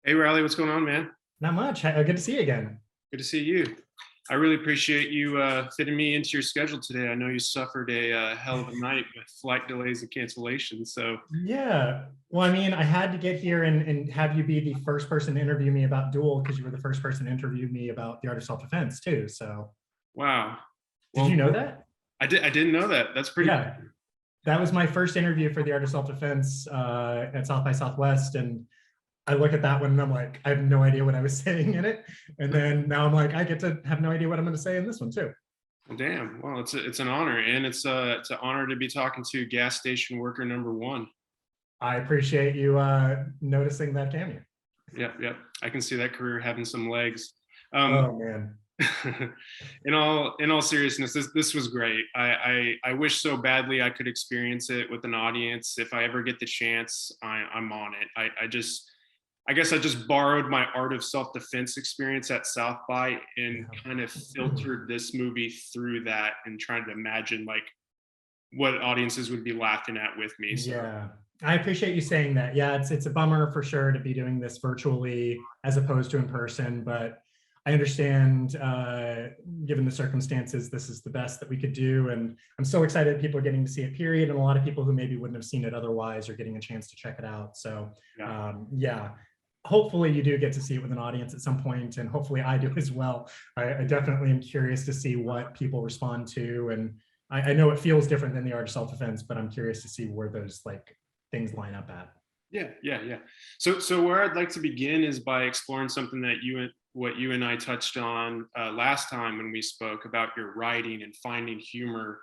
Hey Riley, what's going on, man? Not much. Good to see you again. Good to see you. I really appreciate you fitting me into your schedule today. I know you suffered a hell of a night with flight delays and cancellations. So, Yeah. Well, I mean, I had to get here and have you be the first person to interview me about Duel because you were the first person to interview me about the art of self-defense too. So wow. did you Well, know that? I didn't know that. That's pretty Yeah. cool. That was my first interview for the art of self-defense at South by Southwest. And I look at that one and I'm like, I have no idea what I was saying in it. And then now I'm like, I get to have no idea what I'm going to say in this one too. Well, damn. Well, it's an honor, and it's an honor to be talking to gas station worker number one. I appreciate you noticing that cameo. Yep, yep. I can see that career having some legs. Um, Oh man. in all seriousness, this was great. I wish so badly I could experience it with an audience. If I ever get the chance, I'm on it. I guess I just borrowed my art of self-defense experience at South by and Yeah. kind of filtered this movie through that and trying to imagine like what audiences would be laughing at with me. So Yeah, I appreciate you saying that. Yeah, it's a bummer for sure to be doing this virtually as opposed to in person, but I understand, given the circumstances, this is the best that we could do, and I'm so excited that people are getting to see it. Period, and a lot of people who maybe wouldn't have seen it otherwise are getting a chance to check it out. So, yeah. yeah. Hopefully you do get to see it with an audience at some point, and hopefully I do as well. I definitely am curious to see what people respond to, and I know it feels different than the art of self-defense, but I'm curious to see where those like things line up at. Yeah. So where I'd like to begin is by exploring something that what you and I touched on last time when we spoke about your writing and finding humor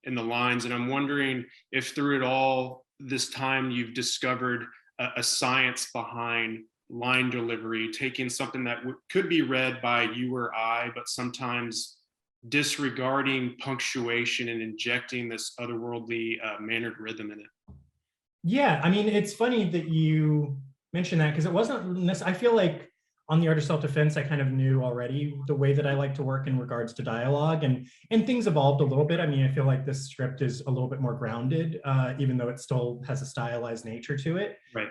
in the lines. And I'm wondering if through it all this time you've discovered a science behind line delivery, taking something that could be read by you or I, but sometimes disregarding punctuation and injecting this otherworldly mannered rhythm in it. Yeah, I mean, it's funny that you mentioned that because it wasn't I feel like on the art of self-defense, I kind of knew already the way that I like to work in regards to dialogue, and things evolved a little bit. I mean, I feel like this script is a little bit more grounded, even though it still has a stylized nature to it. Right.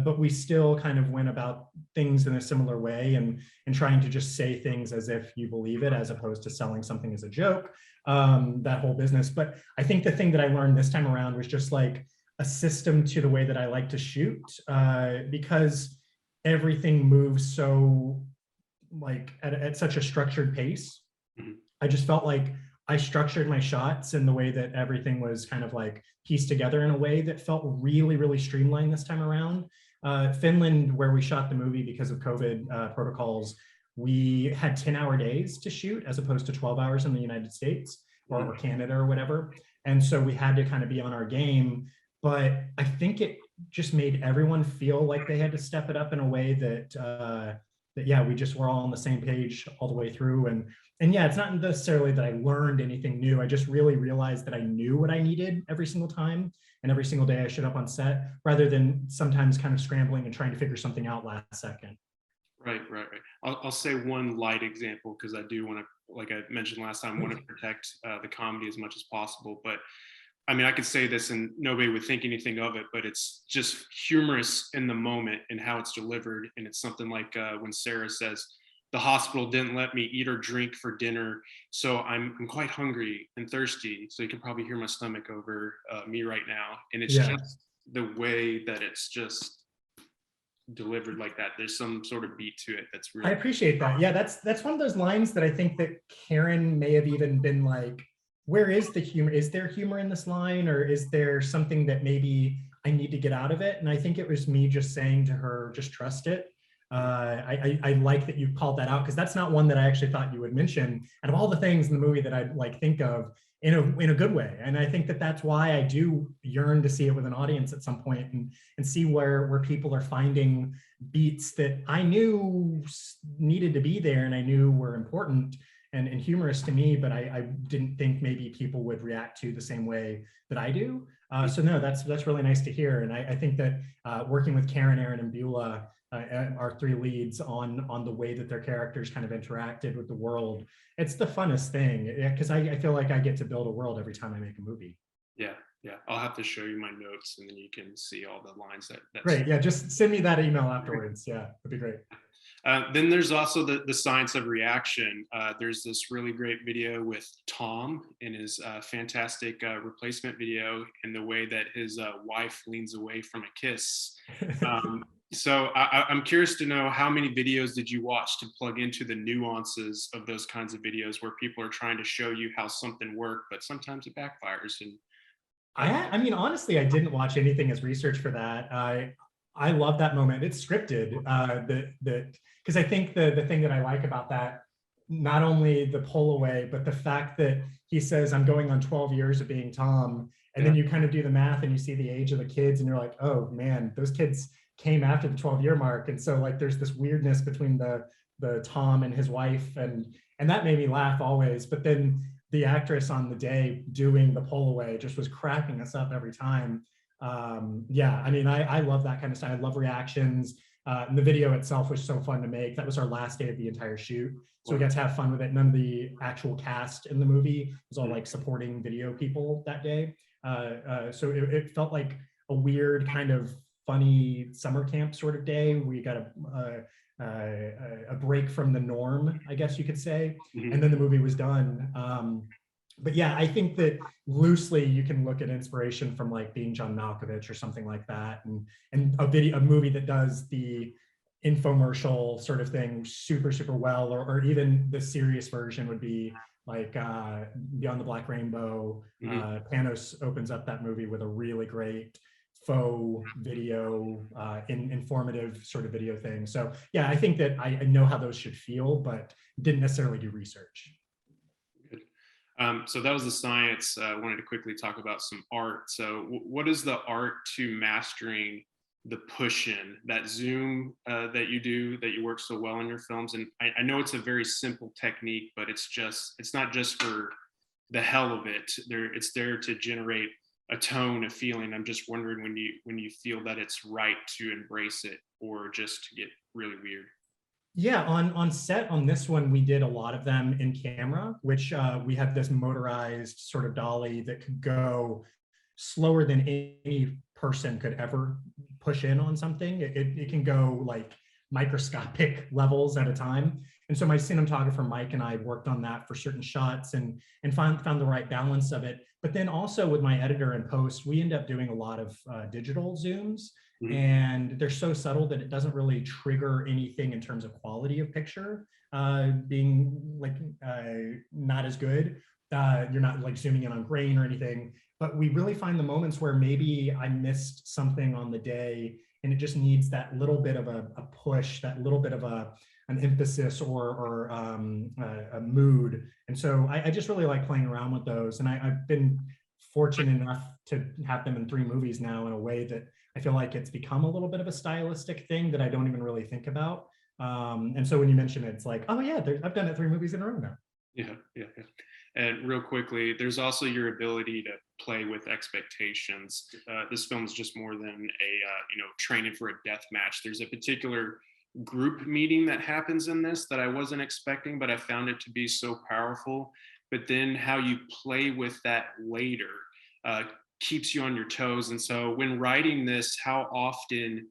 But we still kind of went about things in a similar way and trying to just say things as if you believe it, as opposed to selling something as a joke. That whole business. But I think the thing that I learned this time around was just like a system to the way that I like to shoot, because everything moves so like at such a structured pace. Mm-hmm. I just felt like I structured my shots in the way that everything was kind of like pieced together in a way that felt really, really streamlined this time around. Finland, where we shot the movie because of COVID protocols, we had 10-hour days to shoot as opposed to 12 hours in the United States or Canada or whatever. And so we had to kind of be on our game. But I think it just made everyone feel like they had to step it up in a way that yeah, we just were all on the same page all the way through. And yeah, it's not necessarily that I learned anything new. I just really realized that I knew what I needed every single time, and every single day I showed up on set, rather than sometimes kind of scrambling and trying to figure something out last second. Right. I'll say one light example because I do want to, like I mentioned last time, want to protect the comedy as much as possible. But I mean, I could say this and nobody would think anything of it, but it's just humorous in the moment and how it's delivered. And it's something like when Sarah says, "The hospital didn't let me eat or drink for dinner, so I'm quite hungry and thirsty. So you can probably hear my stomach over me right now." And it's Yeah. just the way that it's just delivered like that. There's some sort of beat to it that's I really appreciate that. Yeah, that's one of those lines that I think that Karen may have even been like, where is the humor? Is there humor in this line, or is there something that maybe I need to get out of it? And I think it was me just saying to her, just trust it. I like that you called that out, because that's not one that I actually thought you would mention. And of all the things in the movie that I'd like think of in a good way, and I think that that's why I do yearn to see it with an audience at some point, and see where people are finding beats that I knew needed to be there and I knew were important and humorous to me, but I didn't think maybe people would react to the same way that I do. So no, that's really nice to hear. And I think that working with Karen, Aaron, and Beulah, our three leads, on the way that their characters kind of interacted with the world, it's the funnest thing, because I feel like I get to build a world every time I make a movie. Yeah, Yeah, I'll have to show you my notes, and then you can see all the lines that. Great. Yeah, just send me that email afterwards. Yeah, that'd be great. Then there's also the science of reaction. There's this really great video with Tom in his fantastic replacement video, and the way that his wife leans away from a kiss. So I'm curious to know, how many videos did you watch to plug into the nuances of those kinds of videos where people are trying to show you how something worked, but sometimes it backfires. And I mean, honestly, I didn't watch anything as research for that. I love that moment. It's scripted. Because I think the thing that I like about that, not only the pull away, but the fact that he says, "I'm going on 12 years of being Tom," and then you kind of do the math and you see the age of the kids, and you're like, "Oh man, those kids came after the 12-year mark." And so like, there's this weirdness between the Tom and his wife, and that made me laugh always. But then the actress on the day doing the pull away just was cracking us up every time. Yeah, I mean, I love that kind of stuff. I love reactions. And the video itself was so fun to make. That was our last day of the entire shoot, so we got to have fun with it. None of the actual cast in the movie, it was all like supporting video people that day. So it felt like a weird kind of funny summer camp sort of day. We got a break from the norm, I guess you could say. And then the movie was done. But yeah, I think that loosely you can look at inspiration from like being John Malkovich or something like that, and a movie that does the infomercial sort of thing super well, or even the serious version would be like Beyond the Black Rainbow. Panos opens up that movie with a really great faux video, informative sort of video thing. So yeah, I think that I know how those should feel, but didn't necessarily do research. Good. So that was the science. I wanted to quickly talk about some art. So what is the art to mastering the push-in, that zoom that you do, that you work so well in your films? And I know it's a very simple technique, but it's not just for the hell of it. It's there to generate a tone, a feeling. I'm just wondering when you feel that it's right to embrace it, or just to get really weird. Yeah, on set on this one, we did a lot of them in camera, which we had this motorized sort of dolly that could go slower than any person could ever push in on something. It can go like microscopic levels at a time. And so my cinematographer, Mike, and I worked on that for certain shots and found the right balance of it. But then also with my editor and post, we end up doing a lot of digital zooms. And they're so subtle that it doesn't really trigger anything in terms of quality of picture being like not as good. You're not like zooming in on grain or anything, but we really find the moments where maybe I missed something on the day and it just needs that little bit of a push, that little bit of an emphasis or a mood. And so I just really like playing around with those. And I've been fortunate enough to have them in 3 movies now in a way that I feel like it's become a little bit of a stylistic thing that I don't even really think about. And so when you mention it, it's like, oh yeah, I've done it 3 movies in a row now. Yeah. And real quickly, there's also your ability to play with expectations. This film is just more than a training for a death match. There's a particular group meeting that happens in this that I wasn't expecting, but I found it to be so powerful. But then how you play with that later keeps you on your toes. And so when writing this, how often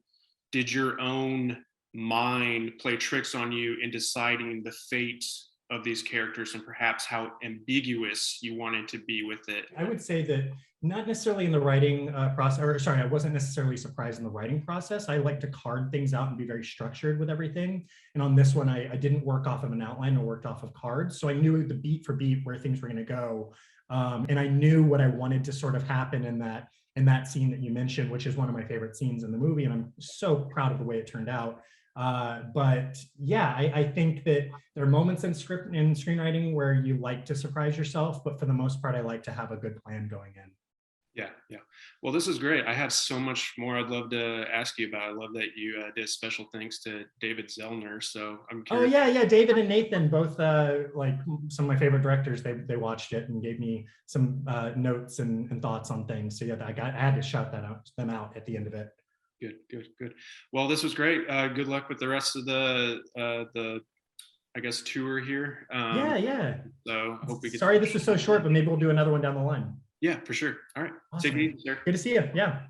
did your own mind play tricks on you in deciding the fate of these characters, and perhaps how ambiguous you wanted to be with it? I would say that not necessarily in the writing process, or sorry, I wasn't necessarily surprised in the writing process. I like to card things out and be very structured with everything. And on this one, I didn't work off of an outline, I worked off of cards. So I knew the beat for beat where things were going to go. And I knew what I wanted to sort of happen in that scene that you mentioned, which is one of my favorite scenes in the movie. And I'm so proud of the way it turned out. But yeah, I think that there are moments in screenwriting where you like to surprise yourself, but for the most part, I like to have a good plan going in. Yeah. Well, this is great. I have so much more I'd love to ask you about. I love that you did special thanks to David Zellner. So I'm curious. Oh yeah, David and Nathan, both like some of my favorite directors. They watched it and gave me some notes and thoughts on things. So yeah, I had to shout them out at the end of it. Good. Well, this was great. Good luck with the rest of the I guess tour here. Yeah. So hope we Sorry this was so short, but maybe we'll do another one down the line. Yeah, for sure. All right. Take Awesome. it easy, sir. Good to see you. Yeah.